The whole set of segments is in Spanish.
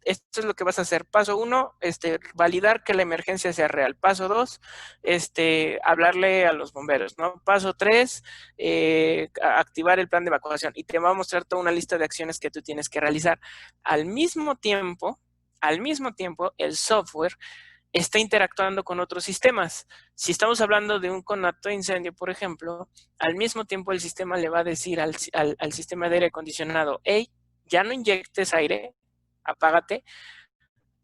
esto es lo que vas a hacer. Paso 1, validar que la emergencia sea real. Paso 2, hablarle a los bomberos, ¿no? Paso 3, activar el plan de evacuación. Y te va a mostrar toda una lista de acciones que tú tienes que realizar. Al mismo tiempo, el software está interactuando con otros sistemas. Si estamos hablando de un conato de incendio, por ejemplo, al mismo tiempo el sistema le va a decir al sistema de aire acondicionado, hey, ya no inyectes aire, apágate,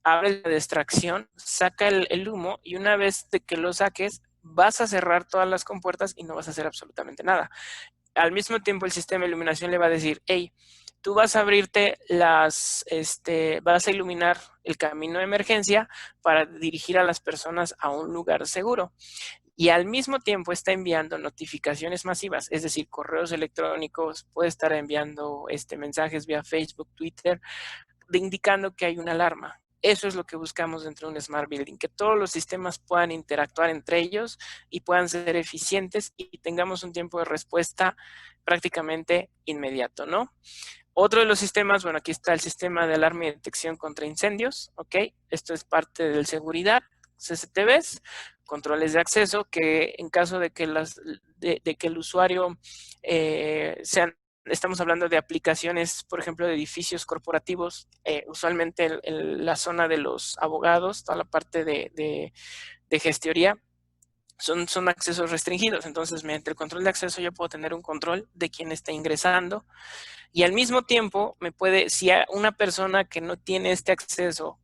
abre la distracción, saca el humo y una vez de que lo saques, vas a cerrar todas las compuertas y no vas a hacer absolutamente nada. Al mismo tiempo el sistema de iluminación le va a decir, hey, tú vas a abrirte vas a iluminar el camino de emergencia para dirigir a las personas a un lugar seguro. Y al mismo tiempo está enviando notificaciones masivas, es decir, correos electrónicos, puede estar enviando mensajes vía Facebook, Twitter, indicando que hay una alarma. Eso es lo que buscamos dentro de un Smart Building, que todos los sistemas puedan interactuar entre ellos y puedan ser eficientes y tengamos un tiempo de respuesta prácticamente inmediato, ¿no? Otro de los sistemas, bueno, aquí está el sistema de alarma y detección contra incendios, ¿ok? Esto es parte de seguridad, CCTVs, controles de acceso, que en caso de que, que el usuario estamos hablando de aplicaciones, por ejemplo, de edificios corporativos, usualmente la zona de los abogados, toda la parte de gestoría, son accesos restringidos. Entonces, mediante el control de acceso yo puedo tener un control de quién está ingresando y al mismo tiempo si una persona que no tiene este acceso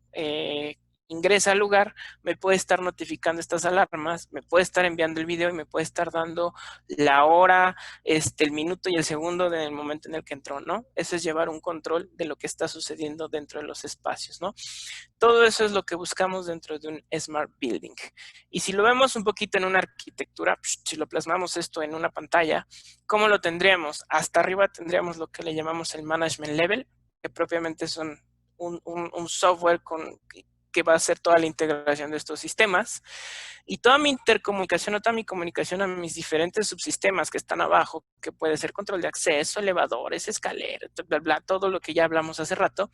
ingresa al lugar, me puede estar notificando estas alarmas, me puede estar enviando el video y me puede estar dando la hora, el minuto y el segundo del momento en el que entró, ¿no? Eso es llevar un control de lo que está sucediendo dentro de los espacios, ¿no? Todo eso es lo que buscamos dentro de un Smart Building. Y si lo vemos un poquito en una arquitectura, si lo plasmamos esto en una pantalla, ¿cómo lo tendríamos? Hasta arriba tendríamos lo que le llamamos el Management Level, que propiamente son un software que va a hacer toda la integración de estos sistemas. Y toda mi intercomunicación o toda mi comunicación a mis diferentes subsistemas que están abajo, que puede ser control de acceso, elevadores, escaleras, bla, bla, todo lo que ya hablamos hace rato,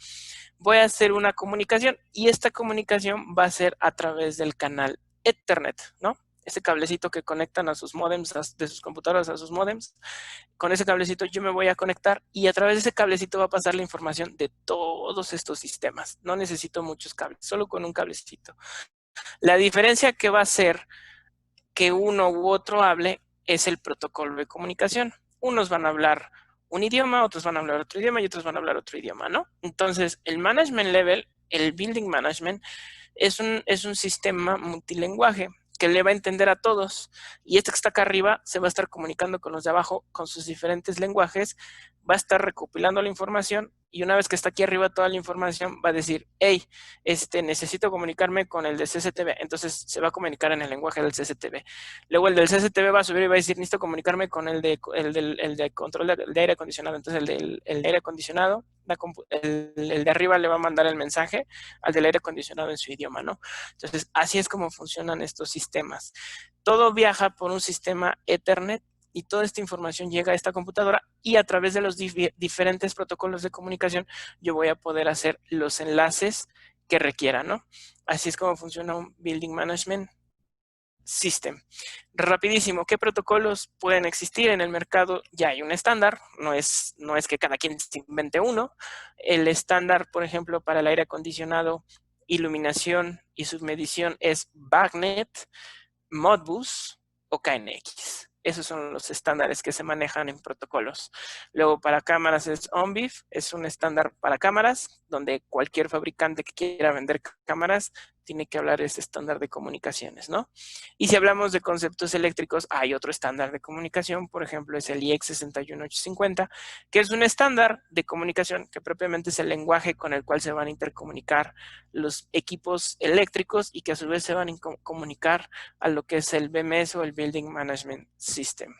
voy a hacer una comunicación y esta comunicación va a ser a través del canal Ethernet, ¿no? Ese cablecito que conectan a sus modems, de sus computadoras a sus modems. Con ese cablecito yo me voy a conectar y a través de ese cablecito va a pasar la información de todos estos sistemas. No necesito muchos cables, solo con un cablecito. La diferencia que va a ser que uno u otro hable es el protocolo de comunicación. Unos van a hablar un idioma, otros van a hablar otro idioma y otros van a hablar otro idioma, ¿no? Entonces, el management level, el building management, es un sistema multilingüe que le va a entender a todos. Y este que está acá arriba se va a estar comunicando con los de abajo con sus diferentes lenguajes, va a estar recopilando la información y una vez que está aquí arriba toda la información va a decir, hey, necesito comunicarme con el de CCTV. Entonces se va a comunicar en el lenguaje del CCTV. Luego el del CCTV va a subir y va a decir, necesito comunicarme con el de control de aire acondicionado. Entonces el de aire acondicionado, el de arriba le va a mandar el mensaje al del aire acondicionado en su idioma, ¿no? Entonces así es como funcionan estos sistemas. Todo viaja por un sistema Ethernet y toda esta información llega a esta computadora y a través de los diferentes protocolos de comunicación yo voy a poder hacer los enlaces que requiera, ¿no? Así es como funciona un Building Management System. Rapidísimo, ¿qué protocolos pueden existir en el mercado? Ya hay un estándar, no es que cada quien se invente uno. El estándar, por ejemplo, para el aire acondicionado, iluminación y submedición es BACnet, Modbus o KNX. Esos son los estándares que se manejan en protocolos. Luego para cámaras es ONBIF, es un estándar para cámaras, donde cualquier fabricante que quiera vender cámaras tiene que hablar de este estándar de comunicaciones, ¿no? Y si hablamos de conceptos eléctricos, hay otro estándar de comunicación, por ejemplo, es el IEC 61850, que es un estándar de comunicación que propiamente es el lenguaje con el cual se van a intercomunicar los equipos eléctricos y que a su vez se van a comunicar a lo que es el BMS o el Building Management System.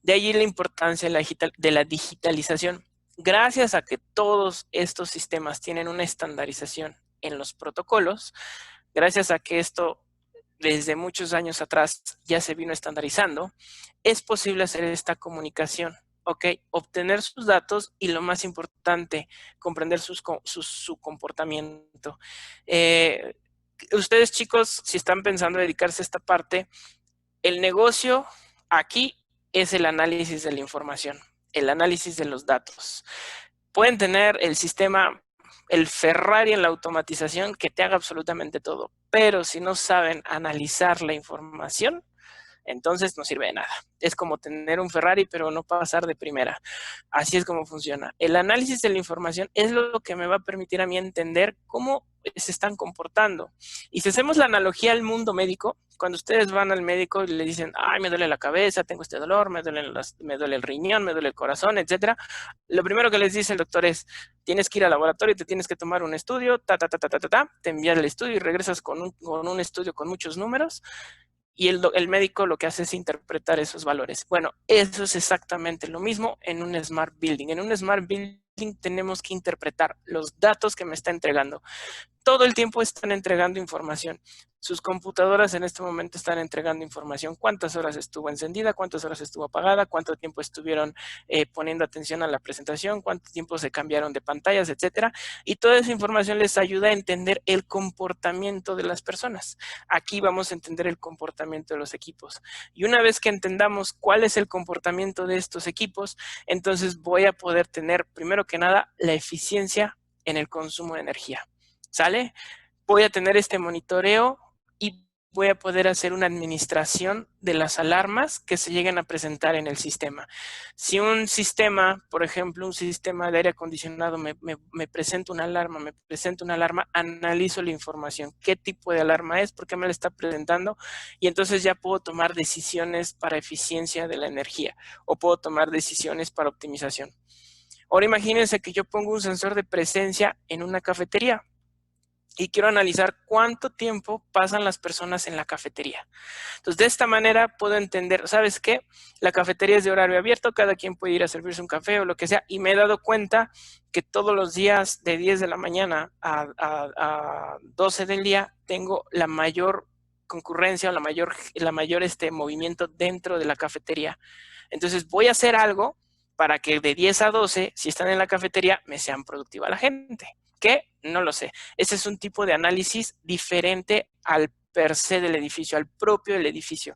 De allí la importancia de la digitalización. Gracias a que todos estos sistemas tienen una estandarización en los protocolos, gracias a que esto desde muchos años atrás ya se vino estandarizando, es posible hacer esta comunicación. ¿ok? Obtener sus datos y lo más importante, comprender su comportamiento. Ustedes, chicos, si están pensando dedicarse a esta parte, el negocio aquí es el análisis de la información, el análisis de los datos. Pueden tener el sistema, el Ferrari en la automatización que te haga absolutamente todo, pero si no saben analizar la información, entonces no sirve de nada. Es como tener un Ferrari, pero no pasar de primera. Así es como funciona. El análisis de la información es lo que me va a permitir a mí entender cómo se están comportando. Y si hacemos la analogía al mundo médico, cuando ustedes van al médico y le dicen, ay, me duele la cabeza, tengo este dolor, me duele el riñón, me duele el corazón, etcétera, lo primero que les dice el doctor es, tienes que ir al laboratorio, te tienes que tomar un estudio, te envía el estudio y regresas con un estudio con muchos números, y el médico lo que hace es interpretar esos valores. Bueno, eso es exactamente lo mismo en un Smart Building. En un Smart Building tenemos que interpretar los datos que me está entregando. Todo el tiempo están entregando información. Sus computadoras en este momento están entregando información. Cuántas horas estuvo encendida, cuántas horas estuvo apagada, cuánto tiempo estuvieron poniendo atención a la presentación, cuánto tiempo se cambiaron de pantallas, etcétera. Y toda esa información les ayuda a entender el comportamiento de las personas. Aquí vamos a entender el comportamiento de los equipos. Y una vez que entendamos cuál es el comportamiento de estos equipos, entonces voy a poder tener, primero que nada, la eficiencia en el consumo de energía. ¿Sale? Voy a tener este monitoreo y voy a poder hacer una administración de las alarmas que se lleguen a presentar en el sistema. Si un sistema, por ejemplo, un sistema de aire acondicionado me presenta una alarma, analizo la información, qué tipo de alarma es, por qué me la está presentando, y entonces ya puedo tomar decisiones para eficiencia de la energía o puedo tomar decisiones para optimización. Ahora imagínense que yo pongo un sensor de presencia en una cafetería y quiero analizar cuánto tiempo pasan las personas en la cafetería. Entonces, de esta manera puedo entender, ¿sabes qué? La cafetería es de horario abierto, cada quien puede ir a servirse un café o lo que sea, y me he dado cuenta que todos los días de 10 de la mañana a 12 del día tengo la mayor concurrencia o la mayor movimiento dentro de la cafetería. Entonces, voy a hacer algo para que de 10 a 12, si están en la cafetería, me sean productiva la gente. ¿Qué? No lo sé. Ese es un tipo de análisis diferente al per se del edificio, al propio del edificio,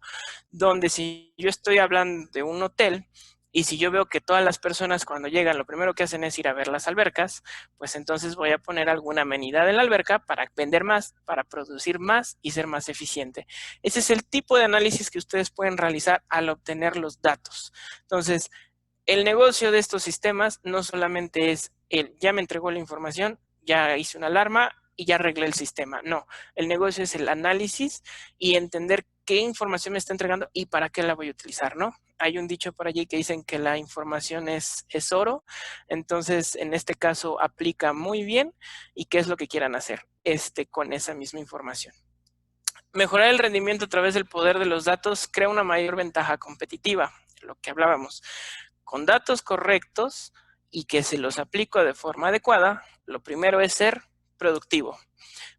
donde si yo estoy hablando de un hotel y si yo veo que todas las personas cuando llegan lo primero que hacen es ir a ver las albercas, pues entonces voy a poner alguna amenidad en la alberca para vender más, para producir más y ser más eficiente. Ese es el tipo de análisis que ustedes pueden realizar al obtener los datos. Entonces, el negocio de estos sistemas no solamente es ya me entregó la información, ya hice una alarma y ya arreglé el sistema. No, el negocio es el análisis y entender qué información me está entregando y para qué la voy a utilizar, ¿no? Hay un dicho por allí que dicen que la información es oro, entonces en este caso aplica muy bien y qué es lo que quieran hacer con esa misma información. Mejorar el rendimiento a través del poder de los datos crea una mayor ventaja competitiva, lo que hablábamos. Con datos correctos y que se los aplico de forma adecuada, lo primero es ser productivo.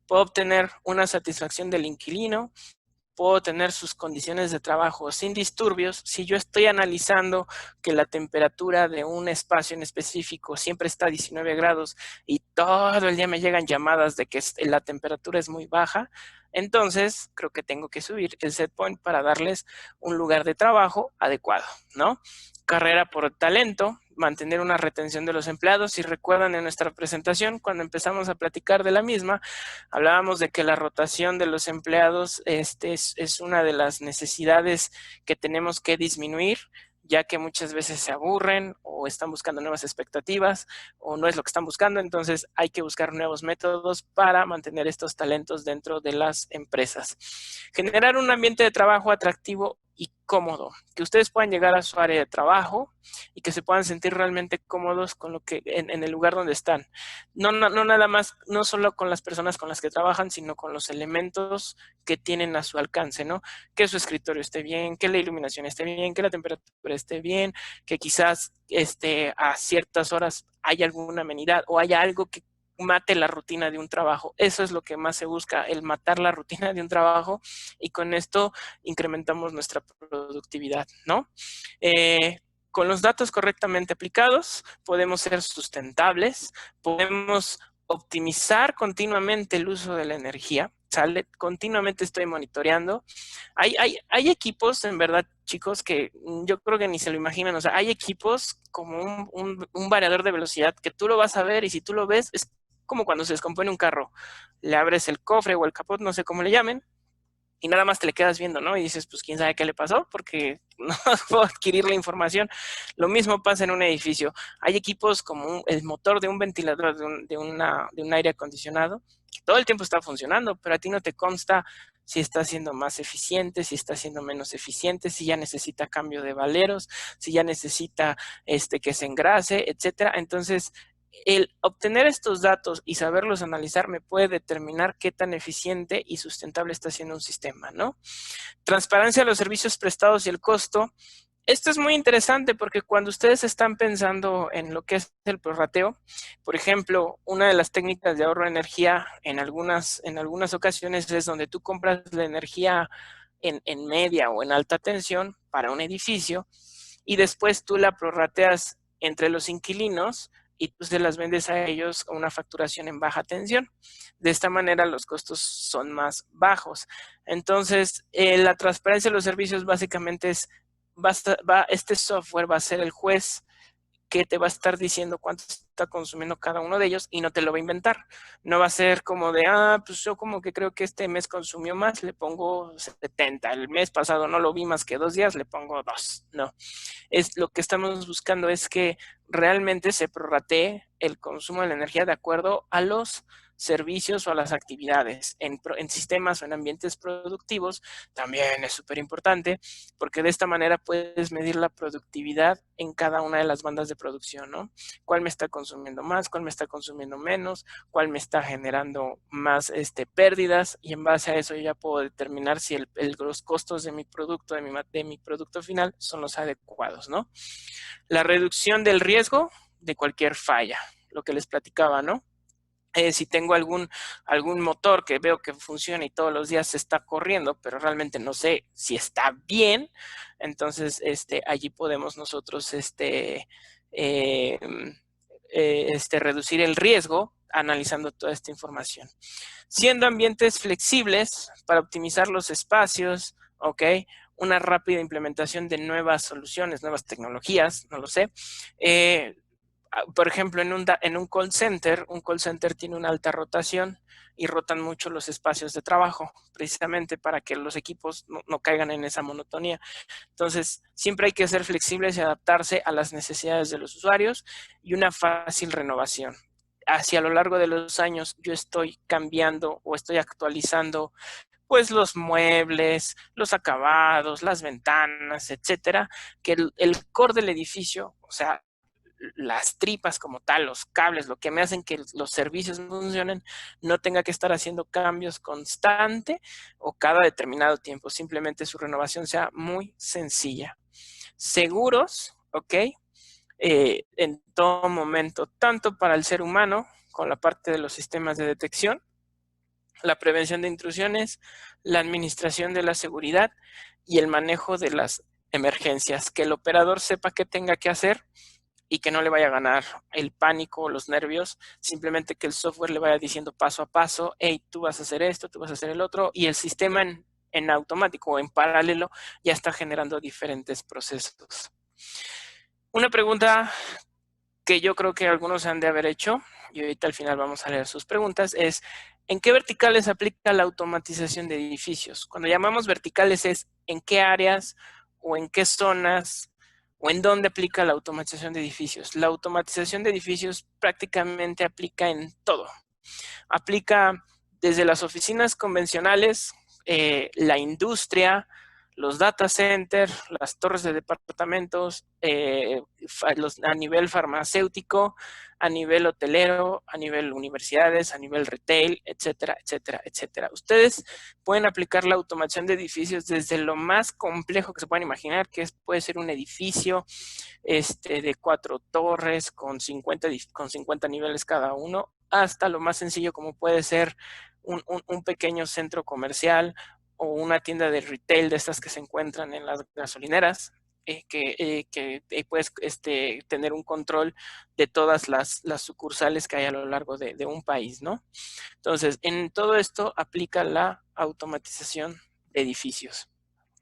Puedo obtener una satisfacción del inquilino, puedo tener sus condiciones de trabajo sin disturbios. Si yo estoy analizando que la temperatura de un espacio en específico siempre está a 19 grados y todo el día me llegan llamadas de que la temperatura es muy baja, entonces creo que tengo que subir el set point para darles un lugar de trabajo adecuado, ¿no? Carrera por talento, mantener una retención de los empleados. Si recuerdan en nuestra presentación, cuando empezamos a platicar de la misma, hablábamos de que la rotación de los empleados es una de las necesidades que tenemos que disminuir, ya que muchas veces se aburren o están buscando nuevas expectativas o no es lo que están buscando, entonces hay que buscar nuevos métodos para mantener estos talentos dentro de las empresas. Generar un ambiente de trabajo atractivo y cómodo, que ustedes puedan llegar a su área de trabajo y que se puedan sentir realmente cómodos con lo que en el lugar donde están. No nada más, no solo con las personas con las que trabajan, sino con los elementos que tienen a su alcance, ¿no? Que su escritorio esté bien, que la iluminación esté bien, que la temperatura esté bien, que quizás a ciertas horas haya alguna amenidad o haya algo que mate la rutina de un trabajo. Eso es lo que más se busca, el matar la rutina de un trabajo, y con esto incrementamos nuestra productividad, ¿no? con los datos correctamente aplicados, podemos ser sustentables, podemos optimizar continuamente el uso de la energía, ¿sale? Continuamente estoy monitoreando. Hay equipos, en verdad, chicos, que yo creo que ni se lo imaginan. O sea, hay equipos como un variador de velocidad que tú lo vas a ver y si tú lo ves, es como cuando se descompone un carro. Le abres el cofre o el capot, no sé cómo le llamen, y nada más te le quedas viendo, ¿no? Y dices, pues, ¿quién sabe qué le pasó? Porque no puedo adquirir la información. Lo mismo pasa en un edificio. Hay equipos como el motor de un ventilador, de un aire acondicionado, que todo el tiempo está funcionando, pero a ti no te consta si está siendo más eficiente, si está siendo menos eficiente, si ya necesita cambio de valeros, si ya necesita que se engrase, etcétera. Entonces, el obtener estos datos y saberlos analizar me puede determinar qué tan eficiente y sustentable está siendo un sistema, ¿no? Transparencia de los servicios prestados y el costo. Esto es muy interesante porque cuando ustedes están pensando en lo que es el prorrateo, por ejemplo, una de las técnicas de ahorro de energía en algunas ocasiones es donde tú compras la energía en media o en alta tensión para un edificio y después tú la prorrateas entre los inquilinos y tú se las vendes a ellos con una facturación en baja tensión. De esta manera los costos son más bajos. Entonces, la transparencia de los servicios básicamente es, este software va a ser el juez que te va a estar diciendo cuánto está consumiendo cada uno de ellos y no te lo va a inventar. No va a ser como de, pues yo como que creo que este mes consumió más, le pongo 70. El mes pasado no lo vi más que 2 días, le pongo 2. No, lo que estamos buscando es que realmente se prorratee el consumo de la energía de acuerdo a los servicios o a las actividades en sistemas o en ambientes productivos. También es súper importante porque de esta manera puedes medir la productividad en cada una de las bandas de producción, ¿no? ¿Cuál me está consumiendo más? ¿Cuál me está consumiendo menos? ¿Cuál me está generando más pérdidas? Y en base a eso yo ya puedo determinar si los costos de mi producto, de mi producto final son los adecuados, ¿no? La reducción del riesgo de cualquier falla, lo que les platicaba, ¿no? Si tengo algún motor que veo que funciona y todos los días se está corriendo, pero realmente no sé si está bien, entonces allí podemos nosotros reducir el riesgo analizando toda esta información. Siendo ambientes flexibles para optimizar los espacios, ¿ok? Una rápida implementación de nuevas soluciones, nuevas tecnologías, no lo sé. Por ejemplo, en un call center tiene una alta rotación y rotan mucho los espacios de trabajo, precisamente para que los equipos no caigan en esa monotonía. Entonces, siempre hay que ser flexibles y adaptarse a las necesidades de los usuarios y una fácil renovación. Hacia lo largo de los años, yo estoy cambiando o estoy actualizando pues los muebles, los acabados, las ventanas, etcétera, que el core del edificio, o sea, las tripas como tal, los cables, lo que me hacen que los servicios funcionen, no tenga que estar haciendo cambios constante o cada determinado tiempo. Simplemente su renovación sea muy sencilla. Seguros, ¿ok? En todo momento, tanto para el ser humano, con la parte de los sistemas de detección, la prevención de intrusiones, la administración de la seguridad y el manejo de las emergencias. Que el operador sepa qué tenga que hacer y que no le vaya a ganar el pánico o los nervios, simplemente que el software le vaya diciendo paso a paso, hey, tú vas a hacer esto, tú vas a hacer el otro, y el sistema en automático o en paralelo ya está generando diferentes procesos. Una pregunta que yo creo que algunos han de haber hecho, y ahorita al final vamos a leer sus preguntas, es ¿en qué verticales aplica la automatización de edificios? Cuando llamamos verticales es en qué áreas o en qué zonas o en dónde aplica la automatización de edificios. La automatización de edificios prácticamente aplica en todo. Aplica desde las oficinas convencionales, la industria, los data centers, las torres de departamentos, a nivel farmacéutico, a nivel hotelero, a nivel universidades, a nivel retail, etcétera, etcétera, etcétera. Ustedes pueden aplicar la automación de edificios desde lo más complejo que se puedan imaginar, que puede ser un edificio de 4 torres con 50 niveles cada uno, hasta lo más sencillo como puede ser un pequeño centro comercial o una tienda de retail de estas que se encuentran en las gasolineras, que puedes tener un control de todas las sucursales que hay a lo largo de un país, ¿no? Entonces, en todo esto aplica la automatización de edificios.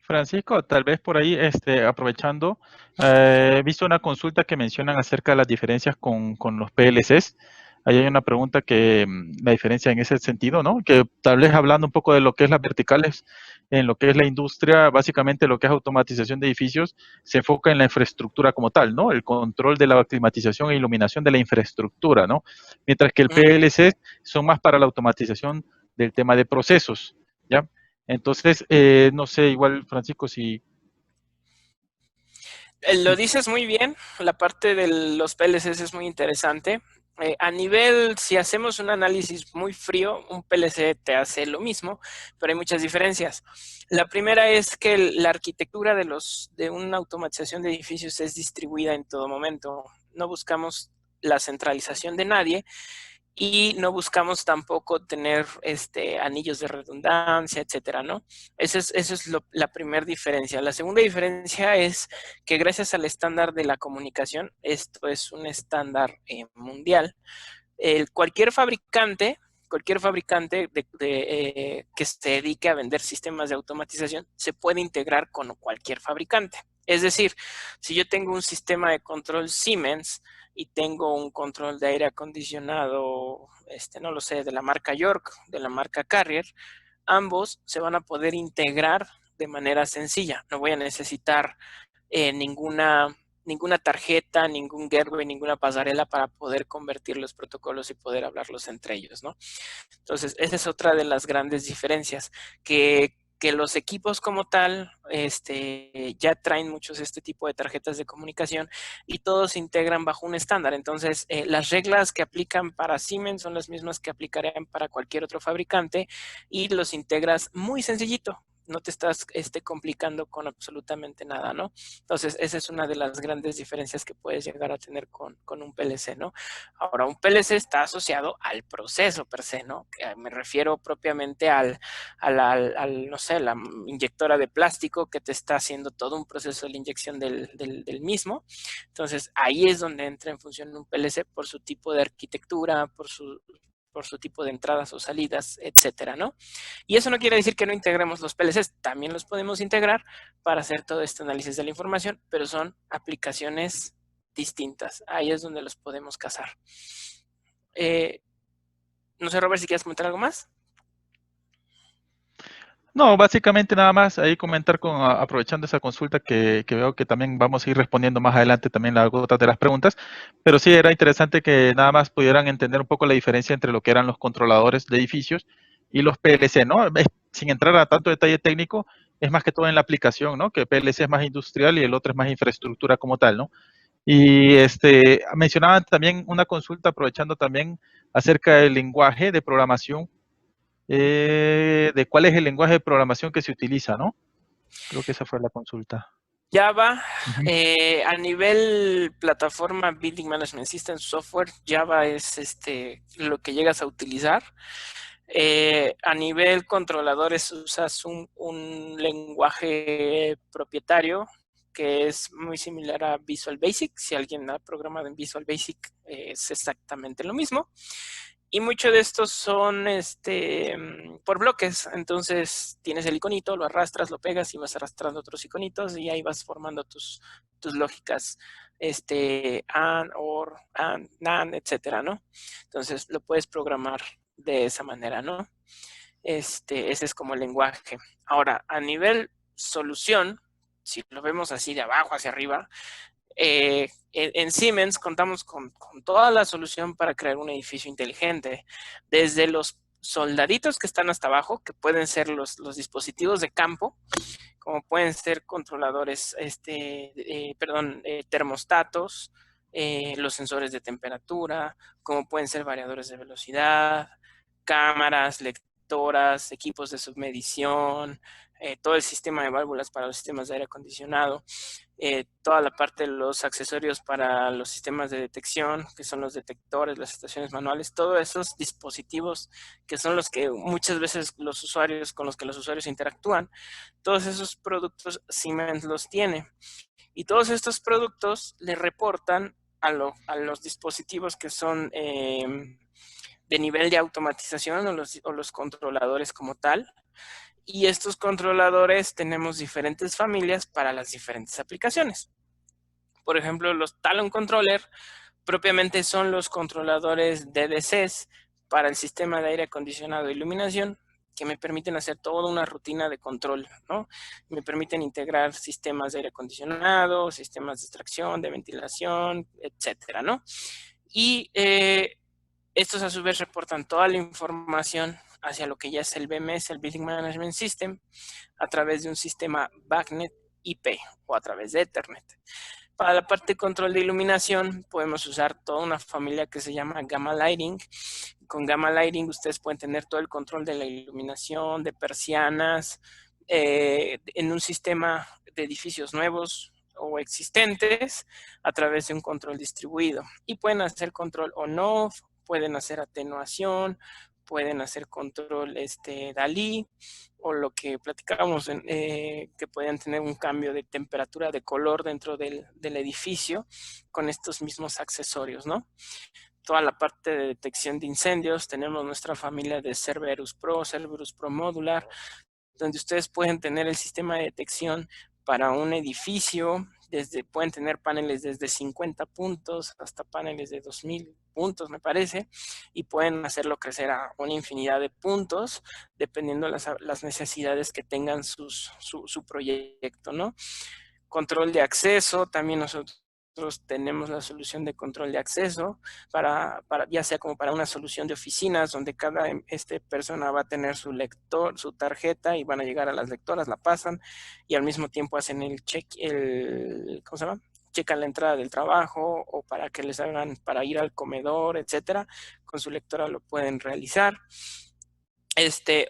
Francisco, tal vez por ahí, aprovechando, he visto una consulta que mencionan acerca de las diferencias con los PLCs. Ahí hay una pregunta que la diferencia en ese sentido, ¿no? Que tal vez hablando un poco de lo que es las verticales, en lo que es la industria, básicamente lo que es automatización de edificios, se enfoca en la infraestructura como tal, ¿no? El control de la climatización e iluminación de la infraestructura, ¿no? Mientras que el Ujú. PLC son más para la automatización del tema de procesos, ¿ya? Entonces, no sé, igual Francisco, si... Lo dices muy bien, la parte de los PLCs es muy interesante. A nivel, si hacemos un análisis muy frío, un PLC te hace lo mismo, pero hay muchas diferencias. La primera es que la arquitectura de una automatización de edificios es distribuida en todo momento. No buscamos la centralización de nadie, y no buscamos tampoco tener anillos de redundancia, etcétera, ¿no? Esa es la primera diferencia. La segunda diferencia es que gracias al estándar de la comunicación, esto es un estándar mundial, cualquier fabricante que se dedique a vender sistemas de automatización se puede integrar con cualquier fabricante. Es decir, si yo tengo un sistema de control Siemens y tengo un control de aire acondicionado, no lo sé, de la marca York, de la marca Carrier, ambos se van a poder integrar de manera sencilla. No voy a necesitar ninguna tarjeta, ningún gateway, ninguna pasarela para poder convertir los protocolos y poder hablarlos entre ellos, ¿no? Entonces, esa es otra de las grandes diferencias, que los equipos como tal ya traen muchos este tipo de tarjetas de comunicación y todos se integran bajo un estándar. Entonces, las reglas que aplican para Siemens son las mismas que aplicarían para cualquier otro fabricante y los integras muy sencillito. No te estás complicando con absolutamente nada, ¿no? Entonces, esa es una de las grandes diferencias que puedes llegar a tener con un PLC, ¿no? Ahora, un PLC está asociado al proceso per se, ¿no? Que me refiero propiamente no sé, la inyectora de plástico que te está haciendo todo un proceso de la inyección del mismo. Entonces, ahí es donde entra en función un PLC por su tipo de arquitectura, por su tipo de entradas o salidas, etcétera, ¿no? Y eso no quiere decir que no integremos los PLCs, también los podemos integrar para hacer todo este análisis de la información, pero son aplicaciones distintas. Ahí es donde los podemos casar. No sé, Robert, si quieres comentar algo más. No, básicamente nada más ahí comentar aprovechando esa consulta que veo que también vamos a ir respondiendo más adelante también las otras de las preguntas, pero sí era interesante que nada más pudieran entender un poco la diferencia entre lo que eran los controladores de edificios y los PLC, ¿no? Sin entrar a tanto detalle técnico, es más que todo en la aplicación, ¿no? Que PLC es más industrial y el otro es más infraestructura como tal, ¿no? Y mencionaban también una consulta aprovechando también acerca del lenguaje de programación, de cuál es el lenguaje de programación que se utiliza, ¿no? Creo que esa fue la consulta. Java, Ujú. a nivel plataforma Building Management System Software, Java es lo que llegas a utilizar. A nivel controladores usas un lenguaje propietario que es muy similar a Visual Basic. Si alguien ha programado en Visual Basic, es exactamente lo mismo. Y muchos de estos son por bloques. Entonces tienes el iconito, lo arrastras, lo pegas y vas arrastrando otros iconitos y ahí vas formando tus lógicas, AND, OR, AND, NAND, etcétera, ¿no? Entonces lo puedes programar de esa manera, ¿no? Ese es como el lenguaje. Ahora, a nivel solución, si lo vemos así de abajo hacia arriba, en Siemens contamos con toda la solución para crear un edificio inteligente, desde los soldaditos que están hasta abajo, que pueden ser los dispositivos de campo, como pueden ser controladores, termostatos, los sensores de temperatura, como pueden ser variadores de velocidad, cámaras, lectoras, equipos de submedición, todo el sistema de válvulas para los sistemas de aire acondicionado, toda la parte de los accesorios para los sistemas de detección, que son los detectores, las estaciones manuales, todos esos dispositivos que son los que muchas veces con los que los usuarios interactúan, todos esos productos Siemens los tiene. Y todos estos productos le reportan a los dispositivos que son de nivel de automatización o los controladores como tal. Y estos controladores tenemos diferentes familias para las diferentes aplicaciones. Por ejemplo, los Talon Controller propiamente son los controladores DDCs para el sistema de aire acondicionado e iluminación, que me permiten hacer toda una rutina de control, ¿no? Me permiten integrar sistemas de aire acondicionado, sistemas de extracción, de ventilación, etcétera, ¿no? Y estos a su vez reportan toda la información hacia lo que ya es el BMS, el Building Management System, a través de un sistema BACnet IP o a través de Ethernet. Para la parte de control de iluminación podemos usar toda una familia que se llama Gamma Lighting. Con Gamma Lighting ustedes pueden tener todo el control de la iluminación, de persianas, en un sistema de edificios nuevos o existentes a través de un control distribuido. Y pueden hacer control on-off, pueden hacer atenuación, pueden hacer control DALI, o lo que platicábamos, que pueden tener un cambio de temperatura, de color dentro del edificio con estos mismos accesorios, ¿no? Toda la parte de detección de incendios, tenemos nuestra familia de Cerberus Pro Modular, donde ustedes pueden tener el sistema de detección para un edificio, pueden tener paneles desde 50 puntos hasta paneles de 2000 puntos, me parece, y pueden hacerlo crecer a una infinidad de puntos, dependiendo las necesidades que tengan su proyecto, ¿no? Control de acceso, también nosotros tenemos la solución de control de acceso, ya sea como para una solución de oficinas, donde cada persona va a tener su lector, su tarjeta, y van a llegar a las lectoras, la pasan, y al mismo tiempo hacen ¿cómo se llama? Checan la entrada del trabajo, o para que les hagan, para ir al comedor, etcétera. Con su lectora lo pueden realizar.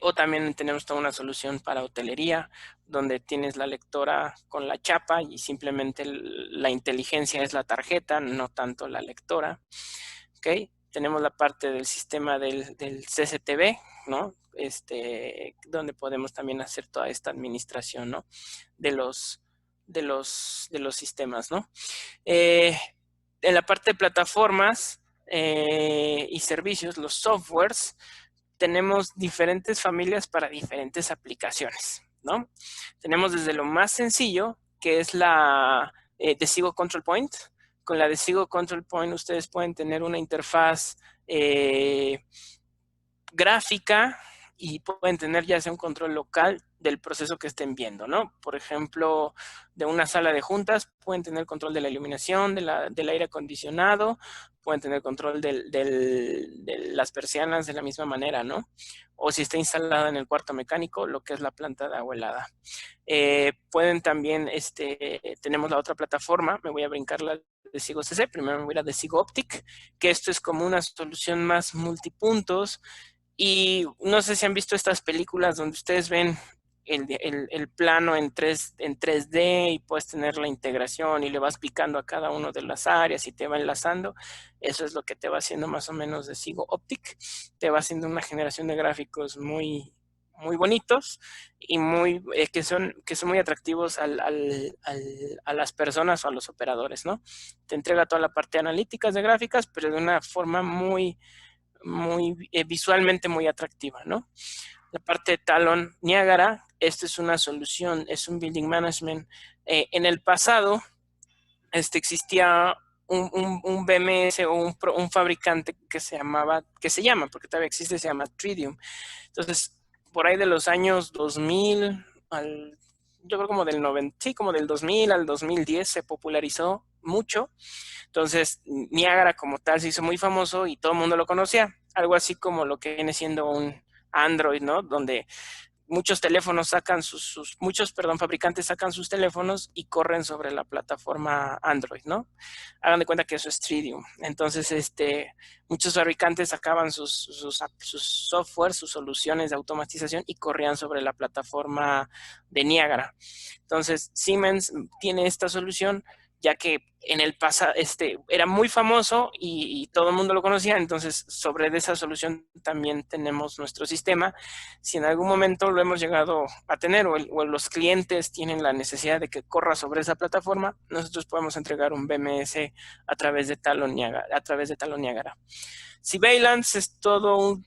O también tenemos toda una solución para hotelería, donde tienes la lectora con la chapa y simplemente la inteligencia es la tarjeta, no tanto la lectora. ¿Ok? Tenemos la parte del sistema del CCTV, ¿no? Donde podemos también hacer toda esta administración, ¿no? De los sistemas, ¿no? En la parte de plataformas y servicios, los softwares, tenemos diferentes familias para diferentes aplicaciones, ¿no? Tenemos desde lo más sencillo, que es la Decigo Control Point. Con la Decigo Control Point ustedes pueden tener una interfaz gráfica y pueden tener ya sea un control local del proceso que estén viendo, ¿no? Por ejemplo, de una sala de juntas pueden tener control de la iluminación, del aire acondicionado, pueden tener control de las persianas de la misma manera, ¿no? O si está instalada en el cuarto mecánico, lo que es la planta de agua helada. Pueden también, tenemos la otra plataforma, me voy a brincar la de Sigo CC, primero me voy a ir a de Sigo Optic, que esto es como una solución más multipuntos. Y no sé si han visto estas películas donde ustedes ven el plano en 3D y puedes tener la integración y le vas picando a cada una de las áreas y te va enlazando. Eso es lo que te va haciendo más o menos de Sigo Optic. Te va haciendo una generación de gráficos muy, muy bonitos y que son muy atractivos a las personas o a los operadores, ¿no? Te entrega toda la parte de analíticas de gráficas, pero de una forma muy visualmente muy atractiva, ¿no? La parte de Talon Niagara, esta es una solución, es un building management. En el pasado existía un BMS o un fabricante que se llama, porque todavía existe, se llama Tridium. Entonces, por ahí de los años 2000 yo creo como como del 2000 al 2010 se popularizó mucho. Entonces, Niagara como tal se hizo muy famoso y todo el mundo lo conocía. Algo así como lo que viene siendo un Android, ¿no? Donde muchos fabricantes sacan sus teléfonos y corren sobre la plataforma Android, ¿no? Hagan de cuenta que eso es Tridium. Entonces, muchos fabricantes sacaban sus software, sus soluciones de automatización y corrían sobre la plataforma de Niagara. Entonces, Siemens tiene esta solución ya que en el pasado era muy famoso y todo el mundo lo conocía. Entonces sobre esa solución también tenemos nuestro sistema. Si en algún momento lo hemos llegado a tener o los clientes tienen la necesidad de que corra sobre esa plataforma, nosotros podemos entregar un BMS a través de Talon Niagara. Surveillance es todo un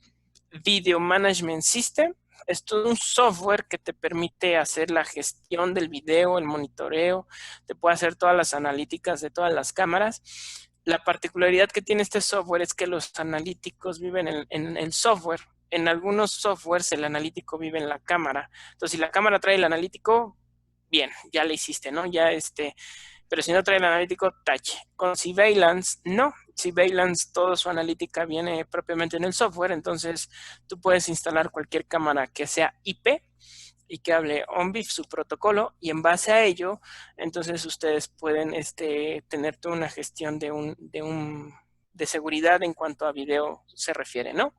Video Management System. Es todo un software que te permite hacer la gestión del video, el monitoreo, te puede hacer todas las analíticas de todas las cámaras. La particularidad que tiene este software es que los analíticos viven en el software. En algunos softwares el analítico vive en la cámara. Entonces, si la cámara trae el analítico, bien, ya le hiciste, ¿no? Ya pero si no trae el analítico, tache. Con Surveillance, no. Surveillance, toda su analítica viene propiamente en el software, entonces tú puedes instalar cualquier cámara que sea IP y que hable ONBIF, su protocolo, y en base a ello, entonces ustedes pueden tener toda una gestión de seguridad en cuanto a video se refiere, ¿no?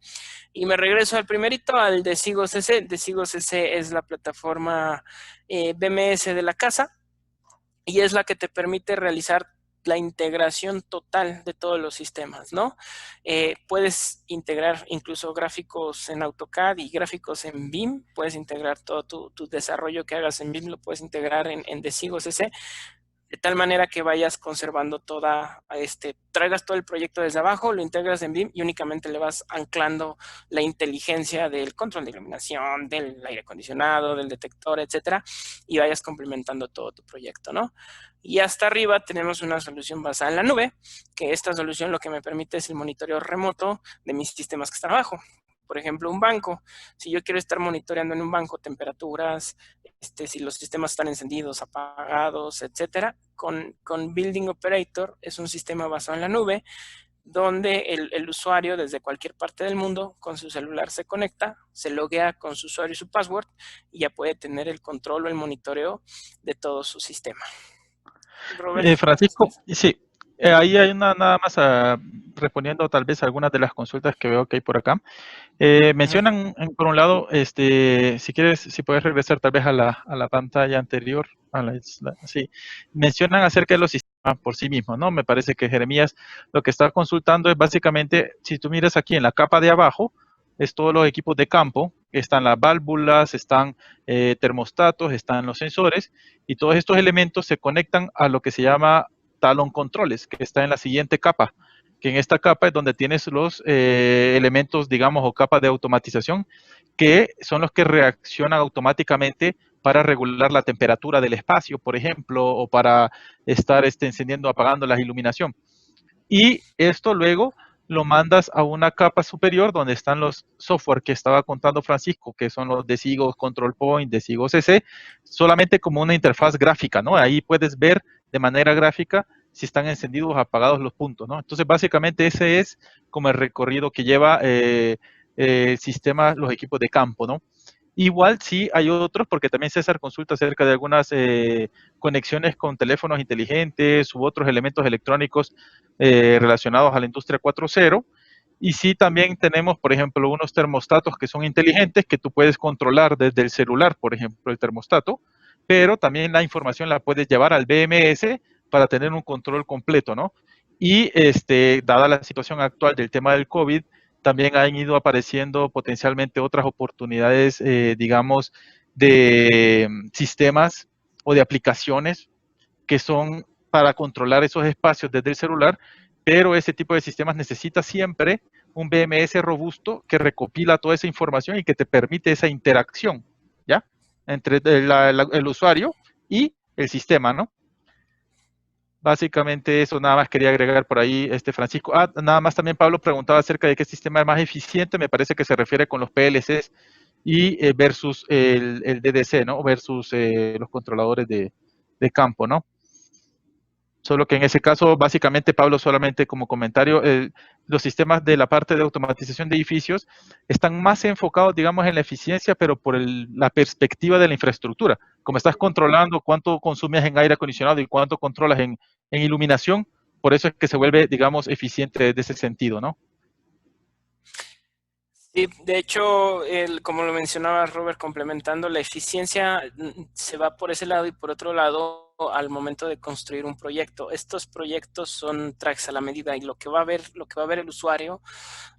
Y me regreso al primerito, al Decigo CC. Decigo CC es la plataforma BMS de la casa, y es la que te permite realizar la integración total de todos los sistemas, ¿no? Puedes integrar incluso gráficos en AutoCAD y gráficos en BIM, puedes integrar todo tu desarrollo que hagas en BIM, lo puedes integrar en Decigo CC, de tal manera que vayas conservando traigas todo el proyecto desde abajo, lo integras en BIM y únicamente le vas anclando la inteligencia del control de iluminación, del aire acondicionado, del detector, etcétera, y vayas complementando todo tu proyecto, ¿no? Y hasta arriba tenemos una solución basada en la nube, que esta solución lo que me permite es el monitoreo remoto de mis sistemas que están abajo. Por ejemplo, un banco. Si yo quiero estar monitoreando en un banco temperaturas, si los sistemas están encendidos, apagados, etcétera, con Building Operator es un sistema basado en la nube, donde el usuario desde cualquier parte del mundo con su celular se conecta, se loguea con su usuario y su password y ya puede tener el control o el monitoreo de todo su sistema. Robert, Francisco, sí, ahí hay una nada más respondiendo tal vez a algunas de las consultas que veo que hay por acá. Mencionan, por un lado, si quieres, si puedes regresar tal vez a la pantalla anterior, sí, mencionan acerca de los sistemas por sí mismos, ¿no? Me parece que Jeremías lo que está consultando es básicamente, si tú miras aquí en la capa de abajo, es todos los equipos de campo, están las válvulas, están termostatos, están los sensores, y todos estos elementos se conectan a lo que se llama talon controles, que está en la siguiente capa, que en esta capa es donde tienes los elementos, digamos, o capas de automatización, que son los que reaccionan automáticamente para regular la temperatura del espacio, por ejemplo, o para estar encendiendo o apagando la iluminación. Y esto luego lo mandas a una capa superior donde están los software que estaba contando Francisco, que son los Decigo Control Point, Decigo CC, solamente como una interfaz gráfica, ¿no? Ahí puedes ver de manera gráfica si están encendidos o apagados los puntos, ¿no? Entonces, básicamente ese es como el recorrido que lleva los equipos de campo, ¿no? Igual sí hay otros, porque también César consulta acerca de algunas conexiones con teléfonos inteligentes u otros elementos electrónicos relacionados a la industria 4.0. Y sí también tenemos, por ejemplo, unos termostatos que son inteligentes que tú puedes controlar desde el celular, por ejemplo, el termostato, pero también la información la puedes llevar al BMS para tener un control completo, ¿no? Y dada la situación actual del tema del COVID, también han ido apareciendo potencialmente otras oportunidades, digamos, de sistemas o de aplicaciones que son para controlar esos espacios desde el celular, pero ese tipo de sistemas necesita siempre un BMS robusto que recopila toda esa información y que te permite esa interacción, ¿ya? Entre el usuario y el sistema, ¿no? Básicamente eso nada más quería agregar por ahí, Francisco. Nada más también Pablo preguntaba acerca de qué sistema es más eficiente, me parece que se refiere con los PLCs y versus el DDC, ¿no? Versus los controladores de campo, ¿no? Solo que en ese caso, básicamente, Pablo, solamente como comentario, los sistemas de la parte de automatización de edificios están más enfocados, digamos, en la eficiencia, pero por la perspectiva de la infraestructura. Como estás controlando cuánto consumes en aire acondicionado y cuánto controlas en iluminación, por eso es que se vuelve, digamos, eficiente desde ese sentido, ¿no? Sí, de hecho, como lo mencionaba Robert, complementando, la eficiencia se va por ese lado y por otro lado, al momento de construir un proyecto. Estos proyectos son tracks a la medida y lo que va a ver el usuario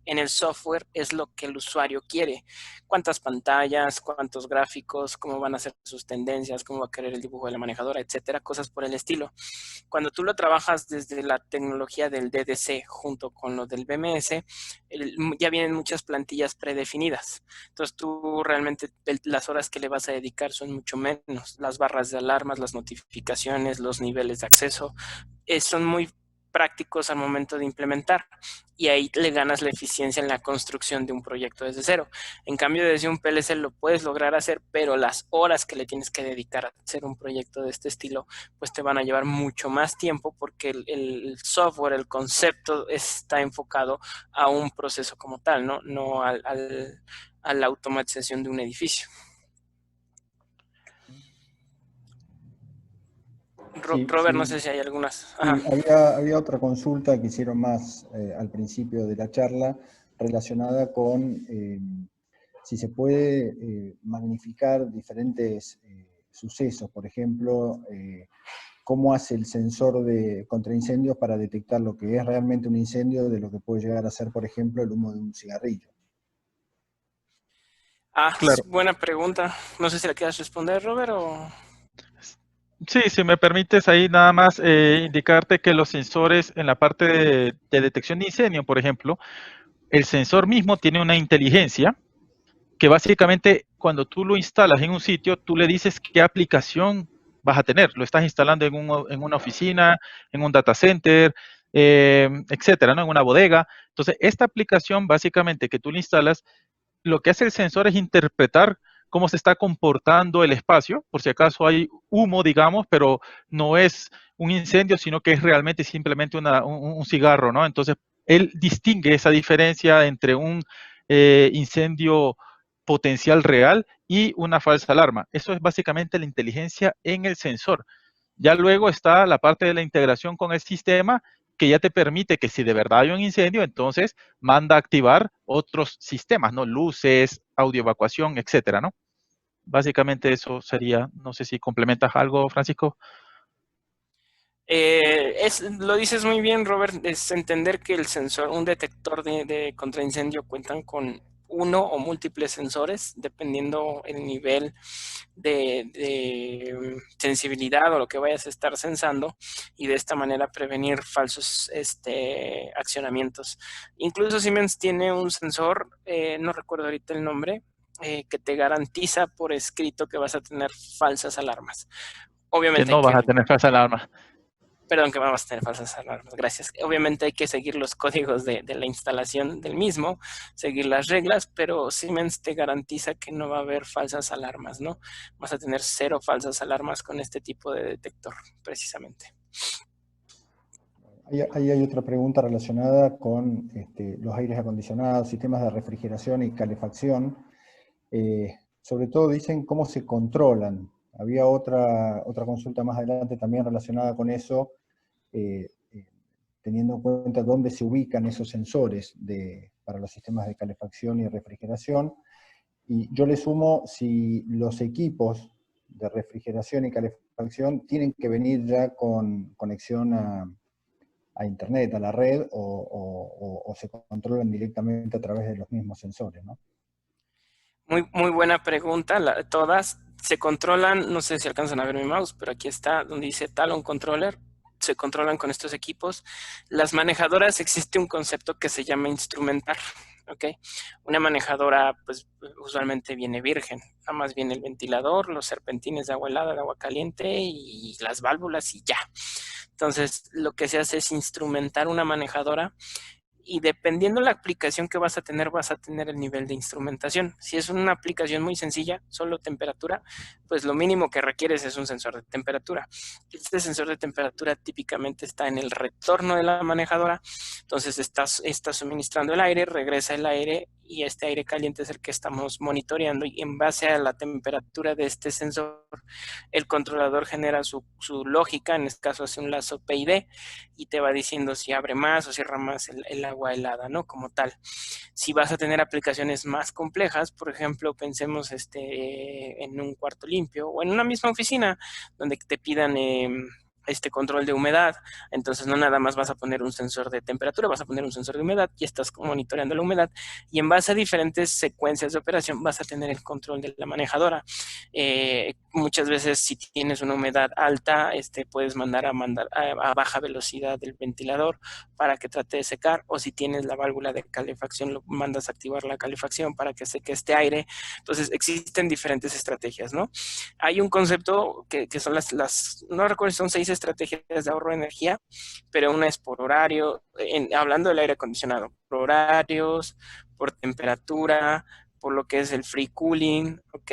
en el software es lo que el usuario quiere. Cuántas pantallas, cuántos gráficos, cómo van a ser sus tendencias, cómo va a querer el dibujo de la manejadora, etcétera, cosas por el estilo. Cuando tú lo trabajas desde la tecnología del DDC junto con lo del BMS, ya vienen muchas plantillas predefinidas. Entonces tú realmente las horas que le vas a dedicar son mucho menos. Las barras de alarmas, las notificaciones, los niveles de acceso, son muy prácticos al momento de implementar y ahí le ganas la eficiencia en la construcción de un proyecto desde cero. En cambio, desde un PLC lo puedes lograr hacer, pero las horas que le tienes que dedicar a hacer un proyecto de este estilo, pues te van a llevar mucho más tiempo porque el software, el concepto está enfocado a un proceso como tal, no a la automatización de un edificio. Sí, Robert, no sí. sé si hay algunas. Sí, había otra consulta que hicieron más al principio de la charla relacionada con si se puede magnificar diferentes sucesos. Por ejemplo, cómo hace el sensor de contraincendios para detectar lo que es realmente un incendio de lo que puede llegar a ser, por ejemplo, el humo de un cigarrillo. Claro. Buena pregunta. No sé si la quieras responder, Robert, o... Sí, si me permites ahí nada más indicarte que los sensores en la parte de detección de incendio, por ejemplo, el sensor mismo tiene una inteligencia que básicamente cuando tú lo instalas en un sitio, tú le dices qué aplicación vas a tener. Lo estás instalando en una oficina, en un data center, etcétera, ¿no? En una bodega. Entonces, esta aplicación básicamente que tú le instalas, lo que hace el sensor es interpretar cómo se está comportando el espacio, por si acaso hay humo, digamos, pero no es un incendio, sino que es realmente simplemente un cigarro, ¿no? Entonces, él distingue esa diferencia entre un incendio potencial real y una falsa alarma. Eso es básicamente la inteligencia en el sensor. Ya luego está la parte de la integración con el sistema que ya te permite que si de verdad hay un incendio, entonces manda a activar otros sistemas, ¿no? Luces, audio evacuación, etcétera, ¿no? Básicamente eso sería, no sé si complementas algo, Francisco. Lo dices muy bien, Robert, es entender que el sensor, un detector de contraincendio cuentan con uno o múltiples sensores, dependiendo el nivel de sensibilidad o lo que vayas a estar sensando, y de esta manera prevenir falsos accionamientos. Incluso Siemens tiene un sensor, no recuerdo ahorita el nombre, que te garantiza por escrito que vas a tener falsas alarmas. Que Obviamente hay no vas que a tener falsa alarma. Perdón, que vamos a tener falsas alarmas, gracias. Obviamente hay que seguir los códigos de la instalación del mismo, seguir las reglas, pero Siemens te garantiza que no va a haber falsas alarmas, ¿no? Vas a tener 0 falsas alarmas con este tipo de detector, precisamente. Ahí hay otra pregunta relacionada con los aires acondicionados, sistemas de refrigeración y calefacción. Sobre todo dicen cómo se controlan. Había otra consulta más adelante también relacionada con eso, teniendo en cuenta dónde se ubican esos sensores para los sistemas de calefacción y refrigeración. Y yo le sumo si los equipos de refrigeración y calefacción tienen que venir ya con conexión a internet, a la red, o se controlan directamente a través de los mismos sensores, ¿no? Muy buena pregunta, todas se controlan, no sé si alcanzan a ver mi mouse, pero aquí está donde dice Talon Controller, se controlan con estos equipos. Las manejadoras, existe un concepto que se llama instrumentar, ¿ok? Una manejadora, pues usualmente viene virgen, nada más viene el ventilador, los serpentines de agua helada, de agua caliente y las válvulas y ya. Entonces, lo que se hace es instrumentar una manejadora y dependiendo la aplicación que vas a tener el nivel de instrumentación. Si es una aplicación muy sencilla, solo temperatura, pues lo mínimo que requieres es un sensor de temperatura. Este sensor de temperatura típicamente está en el retorno de la manejadora, entonces está suministrando el aire, regresa el aire y este aire caliente es el que estamos monitoreando y en base a la temperatura de este sensor, el controlador genera su lógica, en este caso hace un lazo PID y te va diciendo si abre más o cierra más el agua helada, ¿no? Como tal. Si vas a tener aplicaciones más complejas, por ejemplo, pensemos en un cuarto limpio o en una misma oficina donde te pidan este control de humedad, entonces no nada más vas a poner un sensor de temperatura, vas a poner un sensor de humedad y estás monitoreando la humedad, y en base a diferentes secuencias de operación vas a tener el control de la manejadora. Muchas veces si tienes una humedad alta, puedes mandar a baja velocidad el ventilador para que trate de secar, o si tienes la válvula de calefacción, lo mandas a activar la calefacción para que seque este aire. Entonces existen diferentes estrategias, ¿no? Hay un concepto que son no recuerdo si son 6 estrategias de ahorro de energía, pero una es por horario, hablando del aire acondicionado, por horarios, por temperatura, por lo que es el free cooling, ¿ok?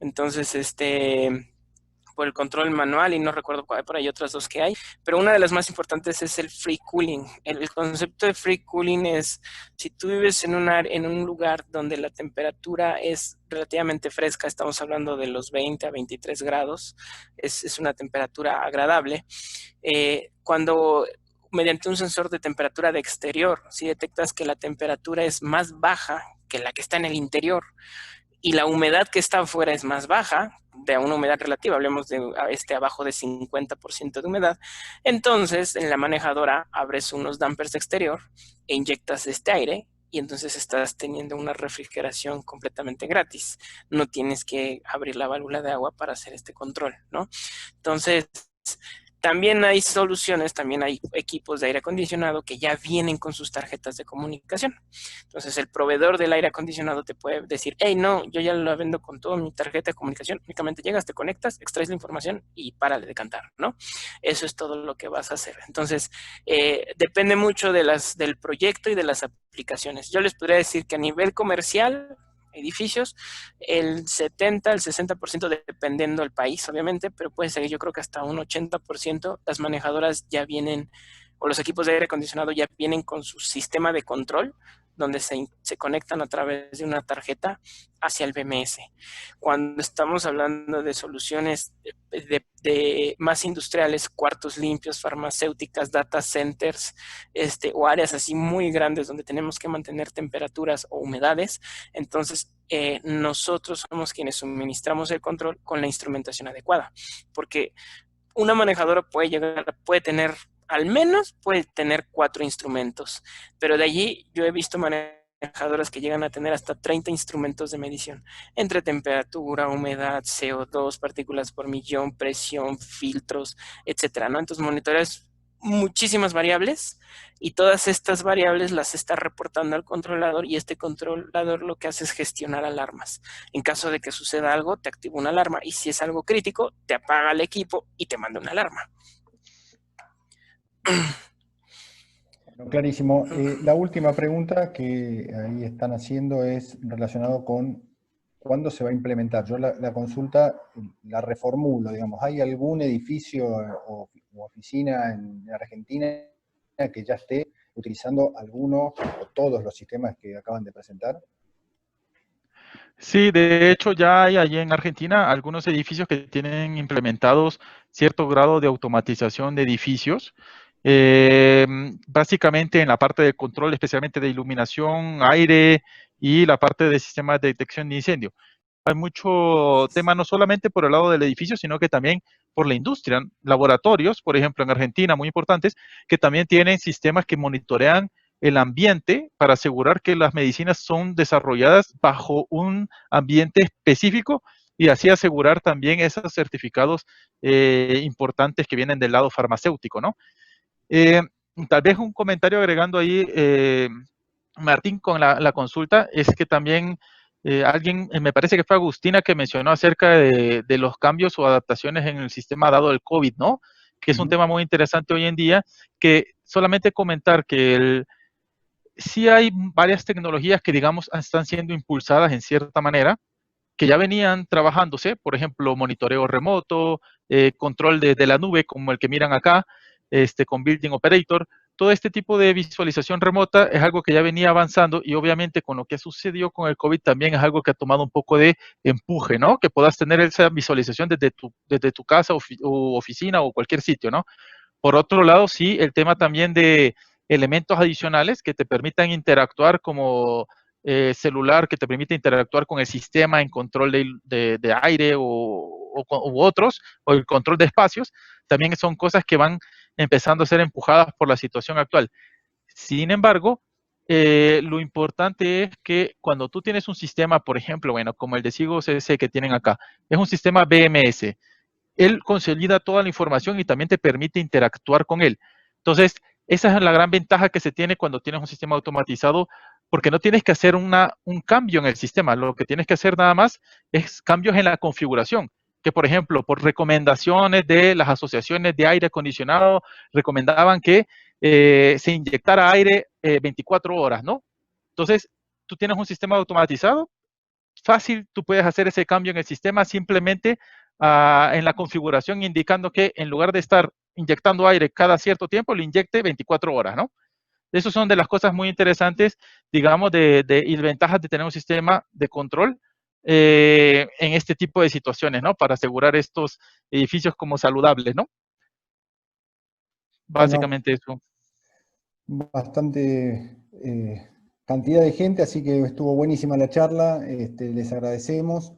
Entonces, por el control manual, y no recuerdo cuál, por ahí otras dos que hay, pero una de las más importantes es el free cooling. El concepto de free cooling es, si tú vives en un lugar donde la temperatura es relativamente fresca, estamos hablando de los 20 a 23 grados, es una temperatura agradable, cuando mediante un sensor de temperatura de exterior, si detectas que la temperatura es más baja que la que está en el interior, y la humedad que está afuera es más baja, de una humedad relativa, hablemos de abajo de 50% de humedad, entonces en la manejadora abres unos dampers de exterior e inyectas este aire, y entonces estás teniendo una refrigeración completamente gratis. No tienes que abrir la válvula de agua para hacer este control, ¿no? Entonces, también hay soluciones, también hay equipos de aire acondicionado que ya vienen con sus tarjetas de comunicación. Entonces, el proveedor del aire acondicionado te puede decir, hey, no, yo ya lo vendo con toda mi tarjeta de comunicación, únicamente llegas, te conectas, extraes la información y párale de cantar, ¿no? Eso es todo lo que vas a hacer. Entonces, depende mucho del proyecto y de las aplicaciones. Yo les podría decir que a nivel comercial, edificios, el 70, el 60% dependiendo del país, obviamente, pero puede ser, yo creo que hasta un 80%, las manejadoras ya vienen, o los equipos de aire acondicionado ya vienen con su sistema de control, donde se conectan a través de una tarjeta hacia el BMS. Cuando estamos hablando de soluciones de más industriales, cuartos limpios, farmacéuticas, data centers, o áreas así muy grandes donde tenemos que mantener temperaturas o humedades, entonces nosotros somos quienes suministramos el control con la instrumentación adecuada, porque una manejadora puede tener, al menos puede tener 4 instrumentos, pero de allí yo he visto manejadoras que llegan a tener hasta 30 instrumentos de medición, entre temperatura, humedad, CO2, partículas por millón, presión, filtros, etcétera, ¿no? Entonces monitoreas muchísimas variables, y todas estas variables las está reportando al controlador, y este controlador lo que hace es gestionar alarmas. En caso de que suceda algo, te activa una alarma, y si es algo crítico, te apaga el equipo y te manda una alarma. Bueno, clarísimo. La última pregunta que ahí están haciendo es relacionado con cuándo se va a implementar. Yo la consulta la reformulo, digamos. ¿Hay algún edificio o oficina en Argentina que ya esté utilizando alguno o todos los sistemas que acaban de presentar? Sí, de hecho ya hay allí en Argentina algunos edificios que tienen implementados cierto grado de automatización de edificios, básicamente en la parte de control, especialmente de iluminación, aire y la parte de sistemas de detección de incendio. Hay mucho tema no solamente por el lado del edificio, sino que también por la industria. Laboratorios, por ejemplo, en Argentina, muy importantes, que también tienen sistemas que monitorean el ambiente para asegurar que las medicinas son desarrolladas bajo un ambiente específico, y así asegurar también esos certificados importantes que vienen del lado farmacéutico, ¿no? Tal vez un comentario agregando ahí, Martín, con la consulta, es que también alguien, me parece que fue Agustina, que mencionó acerca de los cambios o adaptaciones en el sistema dado el COVID, ¿no? Que es un tema muy interesante hoy en día, que solamente comentar que sí hay varias tecnologías que, digamos, están siendo impulsadas en cierta manera, que ya venían trabajándose, por ejemplo, monitoreo remoto, control de la nube, como el que miran acá, con Building Operator. Todo este tipo de visualización remota es algo que ya venía avanzando, y obviamente con lo que sucedió con el COVID también es algo que ha tomado un poco de empuje, ¿no? Que puedas tener esa visualización desde tu casa o oficina o cualquier sitio, ¿no? Por otro lado, sí, el tema también de elementos adicionales que te permitan interactuar como celular, que te permite interactuar con el sistema en control de aire u otros, o el control de espacios, también son cosas que van empezando a ser empujadas por la situación actual. Sin embargo, lo importante es que cuando tú tienes un sistema, por ejemplo, bueno, como el de Sigo CC que tienen acá, es un sistema BMS. Él consolida toda la información y también te permite interactuar con él. Entonces, esa es la gran ventaja que se tiene cuando tienes un sistema automatizado, porque no tienes que hacer un cambio en el sistema. Lo que tienes que hacer nada más es cambios en la configuración, que por ejemplo, por recomendaciones de las asociaciones de aire acondicionado, recomendaban que se inyectara aire 24 horas, ¿no? Entonces, tú tienes un sistema automatizado, fácil, tú puedes hacer ese cambio en el sistema simplemente en la configuración indicando que en lugar de estar inyectando aire cada cierto tiempo, lo inyecte 24 horas, ¿no? Esas son de las cosas muy interesantes, digamos, y ventajas de tener un sistema de control en este tipo de situaciones, ¿no? Para asegurar estos edificios como saludables, ¿no? Básicamente eso. Bastante cantidad de gente, así que estuvo buenísima la charla. Les agradecemos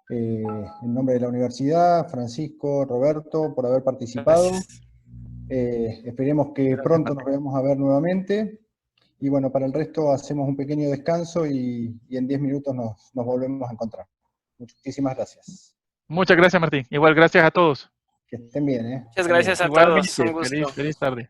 en nombre de la universidad, Francisco, Roberto, por haber participado. Esperemos que pronto nos veamos a ver nuevamente. Y bueno, para el resto hacemos un pequeño descanso y en 10 minutos nos volvemos a encontrar. Muchísimas gracias. Muchas gracias, Martín. Igual, gracias a todos. Que estén bien, ¿eh? Muchas gracias a todos. Igualmente, Un gusto. feliz tarde.